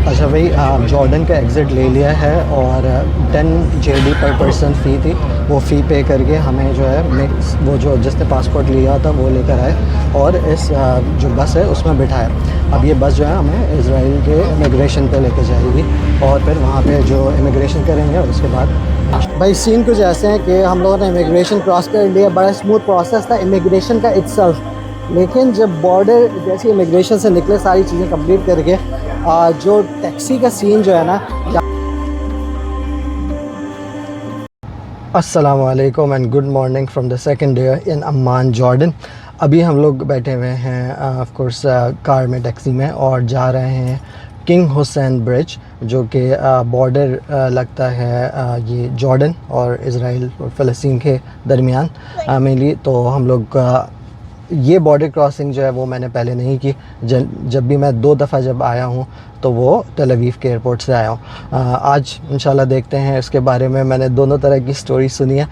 अच्छा भाई, जॉर्डन का एग्ज़िट ले लिया है और 10 जेडी पर पर्सन फ़ी थी। वो फ़ी पे करके हमें जो है वो जो जिसने पासपोर्ट लिया था वो लेकर आए और इस जो बस है उसमें बिठाया। अब ये बस जो है हमें इज़राइल के इमिग्रेशन पे लेके जाएगी और फिर वहाँ पे जो इमिग्रेशन करेंगे और उसके बाद भाई सीन कुछ ऐसे हैं कि हम लोगों ने इमिग्रेशन क्रॉस कर लिया। बड़ा स्मूथ प्रोसेस था इमिग्रेशन का इट्सल्फ, लेकिन जब बॉर्डर जैसे इमिग्रेशन से निकले सारी चीज़ें कंप्लीट करके जो टैक्सी का सीन जो है ना। अस्सलाम वालेकुम and good morning from the second day in Amman Jordan. अभी हम लोग बैठे हुए हैं ऑफ कोर्स कार में, टैक्सी में, और जा रहे हैं किंग हुसैन ब्रिज, जो कि बॉर्डर लगता है ये जॉर्डन और इज़राइल और फ़लस्तीन के दरमियान मेनली। तो हम लोग ये बॉर्डर क्रॉसिंग जो है वो मैंने पहले नहीं की। जब भी मैं 2 दफ़ा जब आया हूँ तो वो तल अवीव के एयरपोर्ट से आया हूँ। आज इंशाल्लाह देखते हैं इसके बारे में। मैंने दोनों तरह की स्टोरी सुनी है,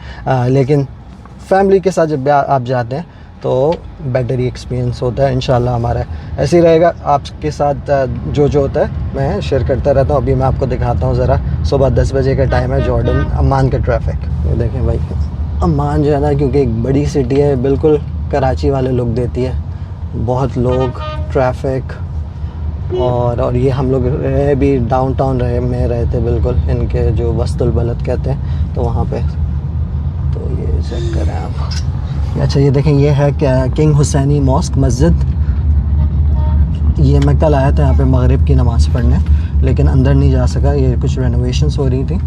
लेकिन फैमिली के साथ जब आप जाते हैं तो बेटर ही एक्सपीरियंस होता है। इंशाल्लाह हमारा ऐसे ही रहेगा। आपके साथ जो होता है मैं शेयर करता रहता हूँ। अभी मैं आपको दिखाता हूँ ज़रा। सुबह 10 बजे का टाइम है, जॉर्डन अम्मान का ट्रैफिक ये देखें भाई। अम्मान जो है ना, क्योंकि एक बड़ी सिटी है, बिल्कुल कराची वाले लुक देती है। बहुत लोग, ट्रैफिक, और ये हम लोग रहे भी डाउनटाउन में रहे थे, बिल्कुल इनके जो वस्तुल बलद कहते हैं, तो वहाँ पे। तो ये चेक करें आप। अच्छा ये देखें, ये है क्या, किंग हुसैनी मॉस्क मस्जिद। ये मैं कल आया था यहाँ पे मगरिब की नमाज़ पढ़ने, लेकिन अंदर नहीं जा सका, ये कुछ रेनोवेशंस हो रही थी।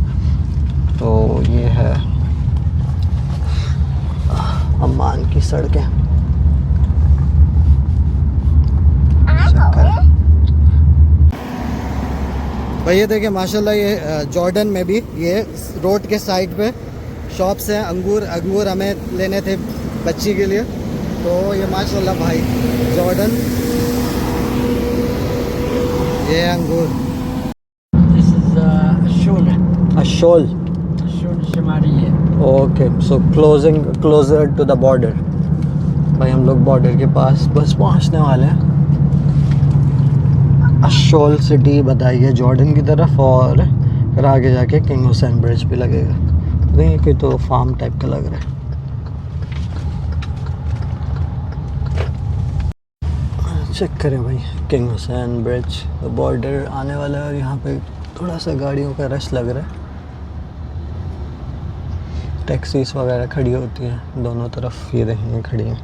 तो ये है अम्मान की सड़कें। भाई ये देखिए माशाल्लाह, ये जॉर्डन में भी ये रोड के साइड पे शॉप्स हैं। अंगूर हमें लेने थे बच्ची के लिए, तो ये माशाल्लाह भाई जॉर्डन, ये अंगूर। This is अशोल Shamaria. Okay, so closer to the border. भाई हम लोग बॉर्डर के पास बस पहुंचने वाले हैं। अशोल सिटी बताइए जॉर्डन की तरफ, और फिर आगे जाके किंग हुसैन ब्रिज भी लगेगा। नहीं कोई तो फार्म टाइप का लग रहा है। चेक करें भाई, किंग हुसैन ब्रिज, बॉर्डर आने वाला है और यहाँ पे थोड़ा सा गाड़ियों का रश लग रहा है। टैक्सीज वगैरह खड़ी होती हैं दोनों तरफ, ये देखेंगे खड़ी हैं।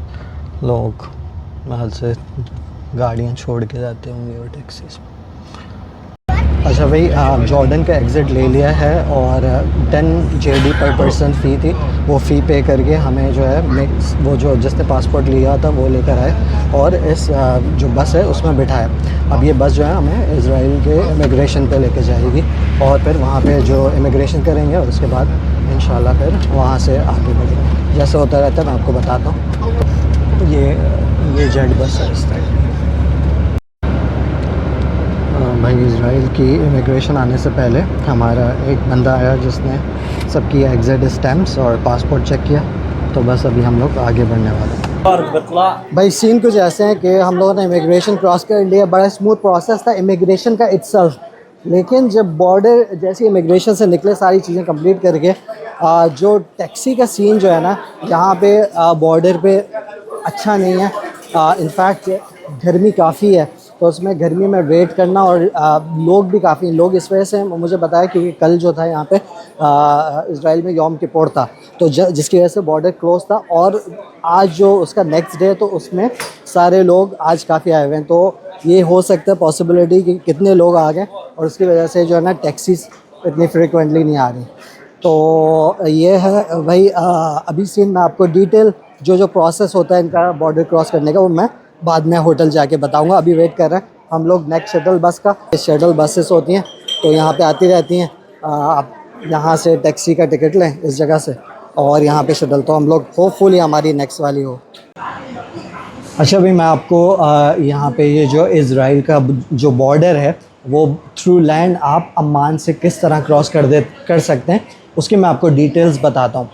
लोग महल से गाड़ियाँ छोड़ के जाते होंगे और टैक्सीज। अच्छा भाई, जॉर्डन का एग्ज़िट ले लिया है और 10 जेडी पर पर्सन फ़ी थी। वो फ़ी पे करके हमें जो है वो जो जिसने पासपोर्ट लिया था वो लेकर आए और इस जो बस है उसमें बिठाया। अब ये बस जो है हमें इज़राइल के इमिग्रेशन पे लेके जाएगी और फिर वहाँ पे जो इमिग्रेशन करेंगे और उसके बाद इंशाल्लाह फिर वहाँ से आगे बढ़ेंगे। जैसे होता रहता है मैं आपको बताता हूँ। ये जेड बस है इस टाइप। भाई इज़राइल की इमिग्रेशन आने से पहले हमारा एक बंदा आया जिसने सबकी एग्ज़िट स्टैम्प्स और पासपोर्ट चेक किया। तो बस अभी हम लोग आगे बढ़ने वाले हैं। भाई सीन कुछ ऐसे हैं कि हम लोगों ने इमिग्रेशन क्रॉस कर लिया। बड़ा स्मूथ प्रोसेस था इमिग्रेशन का इट्सल्फ, लेकिन जब बॉर्डर जैसे इमिग्रेशन से निकले सारी चीज़ें कंप्लीट करके जो टैक्सी का सीन जो है ना यहाँ पे बॉर्डर पे अच्छा नहीं है। इनफैक्ट गर्मी काफ़ी है, तो उसमें गर्मी में वेट करना, और लोग भी काफ़ी लोग इस वजह से मुझे बताया क्योंकि कल जो था यहाँ पे इज़राइल में यौम किपोर था, तो जिसकी वजह से बॉर्डर क्लोज था। और आज जो उसका नेक्स्ट डे, तो उसमें सारे लोग आज काफ़ी आए हुए हैं। तो ये हो सकता है पॉसिबिलिटी कि कितने लोग आ गए और उसकी वजह से जो है ना टैक्सीज इतनी फ्रिक्वेंटली नहीं आ रही। तो ये है भाई अभी सीन। मैं आपको डिटेल जो प्रोसेस होता है इनका बॉर्डर क्रॉस करने का, वो मैं बाद में होटल जाके बताऊंगा। अभी वेट कर रहे हैं हम लोग नेक्स्ट शटल बस का। शटल बसेस होती हैं तो यहाँ पे आती रहती हैं। आप यहाँ से टैक्सी का टिकट लें इस जगह से, और यहाँ पे शटल, तो हम लोग होपफुली हमारी नेक्स्ट वाली हो। अच्छा भाई मैं आपको यहाँ पे ये जो इज़राइल का जो बॉर्डर है वो थ्रू लैंड आप अम्मान से किस तरह क्रॉस कर सकते हैं उसकी मैं आपको डिटेल्स बताता हूँ।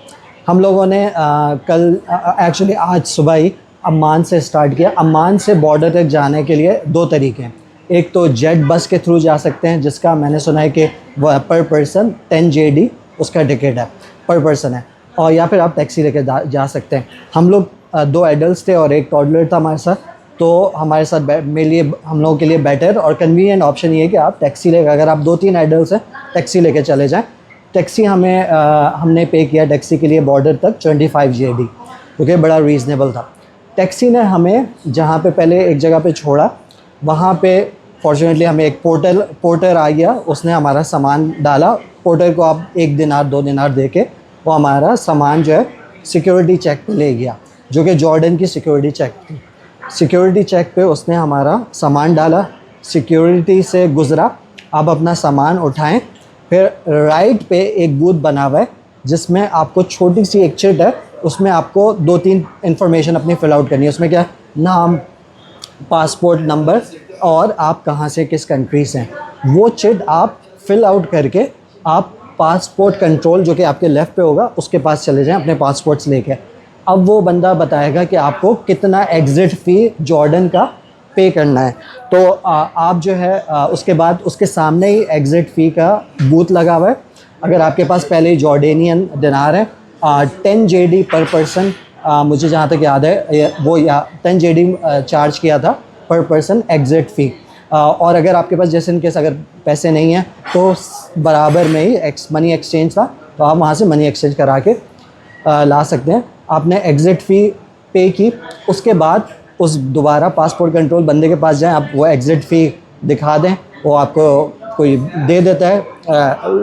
हम लोगों ने कल एक्चुअली आज सुबह ही अम्मान से स्टार्ट किया। अम्मान से बॉर्डर तक जाने के लिए 2 तरीके हैं। एक तो जेट बस के थ्रू जा सकते हैं, जिसका मैंने सुना है कि वह पर पर्सन 10 JD उसका टिकट है, पर पर्सन है, और या फिर आप टैक्सी लेके जा सकते हैं। हम लोग 2 एडल्ट थे और एक टॉडलर था हमारे साथ, तो हमारे साथ मेरे लिए, हम लोगों के लिए बेटर और कन्वीनियंट ऑप्शन ये है कि आप टैक्सी लेकर, अगर आप 2-3 एडल्ट हैं, टैक्सी लेके चले जाएँ। टैक्सी हमने पे किया टैक्सी के लिए बॉर्डर तक 25 JD, क्योंकि बड़ा रीज़नेबल था। टैक्सी ने हमें जहाँ पे पहले एक जगह पे छोड़ा, वहाँ पे फॉर्चुनेटली हमें एक पोर्टर आ गया, उसने हमारा सामान डाला। पोर्टर को आप 1 दिनार 2 दिनार दे के वो हमारा सामान जो है सिक्योरिटी चेक पे ले गया, जो कि जॉर्डन की सिक्योरिटी चेक थी। सिक्योरिटी चेक पे उसने हमारा सामान डाला, सिक्योरिटी से गुज़रा, आप अपना सामान उठाएं, फिर राइट पे एक बूथ बना हुआ है जिसमें आपको छोटी सी एक चिट है, उसमें आपको 2-3 इन्फॉर्मेशन अपनी फ़िल आउट करनी है। उसमें क्या, नाम, पासपोर्ट नंबर और आप कहाँ से, किस कंट्री से हैं। वो चिट आप फिल आउट करके आप पासपोर्ट कंट्रोल जो कि आपके लेफ़्ट पे होगा उसके पास चले जाएं अपने पासपोर्ट्स लेके। अब वो बंदा बताएगा कि आपको कितना एग्ज़िट फ़ी जॉर्डन का पे करना है। तो आप जो है उसके बाद उसके सामने ही एग्ज़िट फ़ी का बूथ लगा हुआ है। अगर आपके पास पहले ही जॉर्डेनियन दिनार है, 10 JD पर पर्सन, मुझे जहाँ तक याद है वो 10 JD चार्ज किया था पर पर्सन एग्ज़िट फ़ी। और अगर आपके पास जैसे इन केस अगर पैसे नहीं हैं तो बराबर में ही मनी एक्सचेंज था, तो आप वहाँ से मनी एक्सचेंज करा के ला सकते हैं। आपने एग्ज़िट फ़ी पे की, उसके बाद उस दोबारा पासपोर्ट कंट्रोल बंदे के पास जाएं, आप वो एग्ज़िट फ़ी दिखा दें, वो आपको कोई दे देता है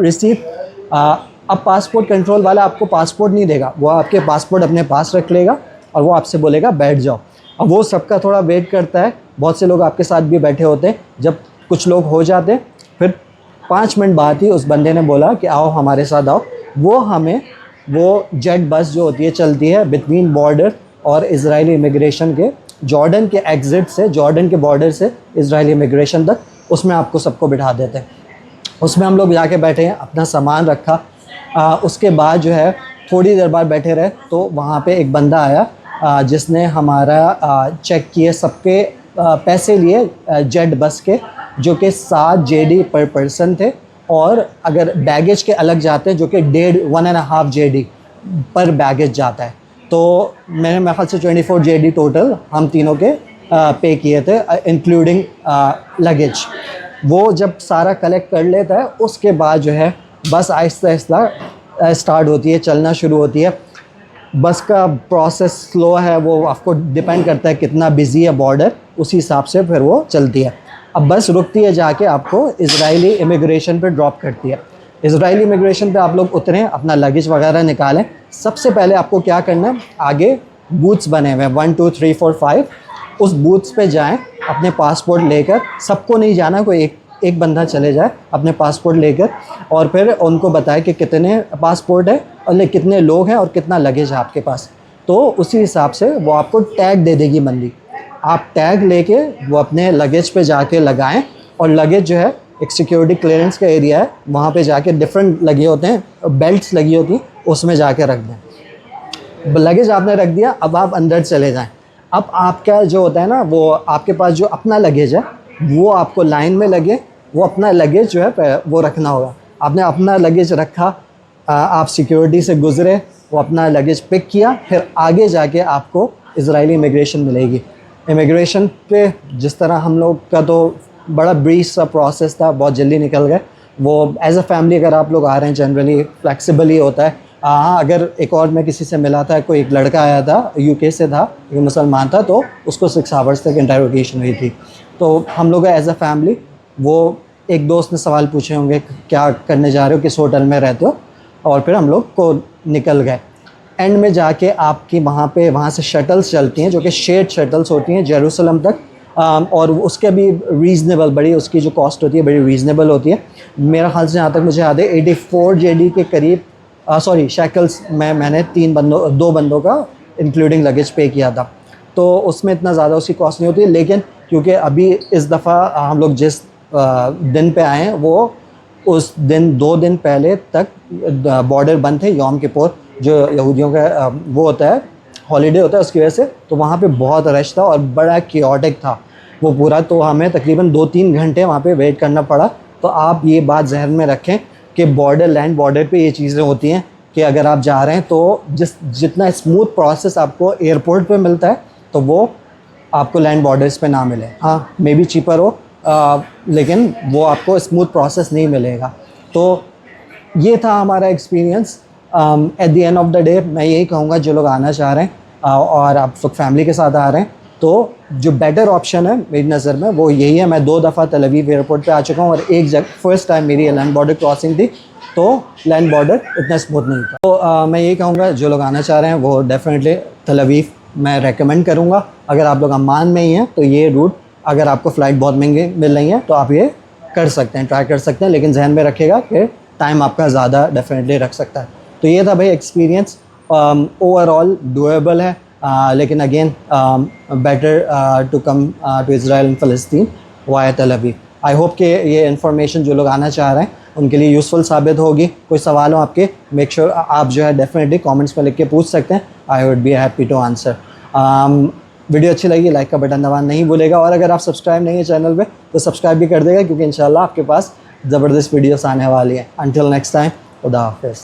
रिसीप्ट। अब पासपोर्ट कंट्रोल वाला आपको पासपोर्ट नहीं देगा, वो आपके पासपोर्ट अपने पास रख लेगा और वो आपसे बोलेगा बैठ जाओ। अब वो सबका थोड़ा वेट करता है, बहुत से लोग आपके साथ भी बैठे होते हैं। जब कुछ लोग हो जाते हैं, फिर 5 मिनट बाद ही उस बंदे ने बोला कि आओ हमारे साथ आओ। वो हमें वो जेट बस जो होती है चलती है बिटवीन बॉर्डर और इजरायली इमिग्रेशन के, जॉर्डन के एग्ज़िट से, जॉर्डन के बॉर्डर से इजरायली इमिग्रेशन तक, उसमें आपको सबको बिठा देते हैं। उसमें हम लोग जाके बैठे हैं, अपना सामान रखा। उसके बाद जो है थोड़ी देर बाद बैठे रहे तो वहाँ पे एक बंदा आया जिसने हमारा चेक किए, सबके पैसे लिए जेट बस के, जो कि 7 JD पर पर्सन थे। और अगर बैगेज के अलग जाते हैं जो कि 1.5 JD पर बैगेज जाता है, तो मेरे ख्याल से 24 JD टोटल हम तीनों के पे किए थे इंक्लूडिंग लगेज। वो जब सारा कलेक्ट कर लेता है उसके बाद जो है बस आहिस्ता आहिस्ता स्टार्ट होती है, चलना शुरू होती है। बस का प्रोसेस स्लो है, वो आपको डिपेंड करता है कितना बिजी है बॉर्डर, उसी हिसाब से फिर वो चलती है। अब बस रुकती है, जाके आपको इजरायली इमिग्रेशन पे ड्रॉप करती है। इजरायली इमिग्रेशन पे आप लोग उतरें, अपना लगेज वगैरह निकालें। सबसे पहले आपको क्या करना है, आगे बूथ्स बने हुए हैं 1 2 3 4 5, उस बूथ्स पे जाएं अपने पासपोर्ट लेकर। सबको नहीं जाना, कोई एक बंदा चले जाए अपने पासपोर्ट लेकर, और फिर उनको बताए कि कितने पासपोर्ट है और कितने लोग हैं और कितना लगेज है आपके पास। तो उसी हिसाब से वो आपको टैग दे देगी बंदी। आप टैग लेके वो अपने लगेज पे जाके लगाएं, और लगेज जो है एक सिक्योरिटी क्लियरेंस का एरिया है, वहाँ पे जाके डिफरेंट लगे होते हैं, बेल्ट्स लगी होती हैं, उसमें जाके रख दें। लगेज आपने रख दिया, अब आप अंदर चले जाएं। अब आपका जो होता है ना, वो आपके पास जो अपना लगेज है वो आपको लाइन में लगे, वो अपना लगेज जो है वो रखना होगा। आपने अपना लगेज रखा, आप सिक्योरिटी से गुज़रे, वो अपना लगेज पिक किया, फिर आगे जाके आपको इजरायली इमिग्रेशन मिलेगी। इमिग्रेशन पे जिस तरह हम लोग का तो बड़ा ब्रीफ सा प्रोसेस था, बहुत जल्दी निकल गए। वो एज अ फैमिली अगर आप लोग आ रहे हैं जनरली फ्लेक्सिबल ही होता है। हाँ, अगर एक और मैं किसी से मिला था, कोई एक लड़का आया था UK से था, एक मुसलमान था, तो उसको 6 आवर्स तक इंटरोगेशन हुई थी। तो हम लोग एज अ फैमिली, वो एक दोस्त ने सवाल पूछे होंगे क्या करने जा रहे हो, किस होटल में रहते हो, और फिर हम लोग को निकल गए। एंड में जाके आपकी वहाँ से शटल्स चलती हैं जो कि शेयर्ड शटल्स होती हैं जेरूसलम तक, और उसके भी रीज़नेबल, बड़ी उसकी जो कॉस्ट होती है बड़ी रीज़नेबल होती है। मेरा ख्याल से जहाँ तक मुझे याद है 84 JD के करीब, सॉरी शैकल्स में मैंने 2 बंदों का इंक्लूडिंग लगेज पे किया था, तो उसमें इतना ज़्यादा उसकी कॉस्ट नहीं होती। लेकिन क्योंकि अभी इस दफ़ा हम लोग जिस दिन पे आए हैं वो उस दिन 2 दिन पहले तक बॉर्डर बंद थे, यौम किपुर जो यहूदियों का वो होता है, हॉलीडे होता है, उसकी वजह से। तो वहाँ पे बहुत रश था और बड़ा क्योटिक था। वो पूरा, तो हमें तकरीबन 2-3 घंटे वहाँ पे वेट करना पड़ा। तो आप ये बात जहन में रखें कि बॉर्डर, लैंड बॉर्डर पे ये चीज़ें होती हैं कि अगर आप जा रहे हैं तो जितना स्मूथ प्रोसेस आपको एयरपोर्ट पे मिलता है तो वो आपको लैंड बॉर्डर्स पे ना मिले। हाँ, मे बी चीपर हो, लेकिन वो आपको स्मूथ प्रोसेस नहीं मिलेगा। तो ये था हमारा experience. At the end of the day मैं यही कहूँगा, जो लोग आना चाह रहे हैं और आप लोग फैमिली के साथ आ रहे हैं, तो जो बेटर ऑप्शन है मेरी नज़र में वो यही है। मैं 2 दफ़ा तल अवीव एयरपोर्ट पे आ चुका हूँ और एक जगह फर्स्ट टाइम मेरी लैंड बॉर्डर क्रॉसिंग थी, तो लैंड बॉर्डर इतना स्मूथ नहीं था। तो मैं यही कहूँगा, जो लोग आना चाह रहे हैं वो डेफिनेटली तल अवीव मैं रेकमेंड करूँगा। अगर आप लोग अम्मान में ही हैं तो ये रूट, अगर आपको फ़्लाइट बहुत महंगी मिल रही हैं तो आप ये कर सकते हैं, ट्राई कर सकते हैं, लेकिन जहन में रखिएगा कि टाइम आपका ज़्यादा डेफिनेटली रख सकता है। तो ये था भाई एक्सपीरियंस। ओवरऑल डूएबल है, लेकिन again better to come to Israel and फ़लस्तीन via Tel Aviv. I hope कि ये इन्फॉर्मेशन जो लोग आना चाह रहे हैं उनके लिए यूज़फुल साबित होगी। कोई सवाल हो आपके, मेक श्योर आप जो है डेफिनेटली कमेंट्स में लिख के पूछ सकते हैं। I would be happy to answer. Video अच्छी लगी लाइक का बटन दबाना नहीं भूलेगा, और अगर आप सब्सक्राइब नहीं है चैनल पे तो सब्सक्राइब भी कर देगा, क्योंकि इंशाल्लाह आपके पास ज़बरदस्त वीडियोस आने वाली हैं। अंटिल नेक्स्ट टाइम, खुदा हाफिज़।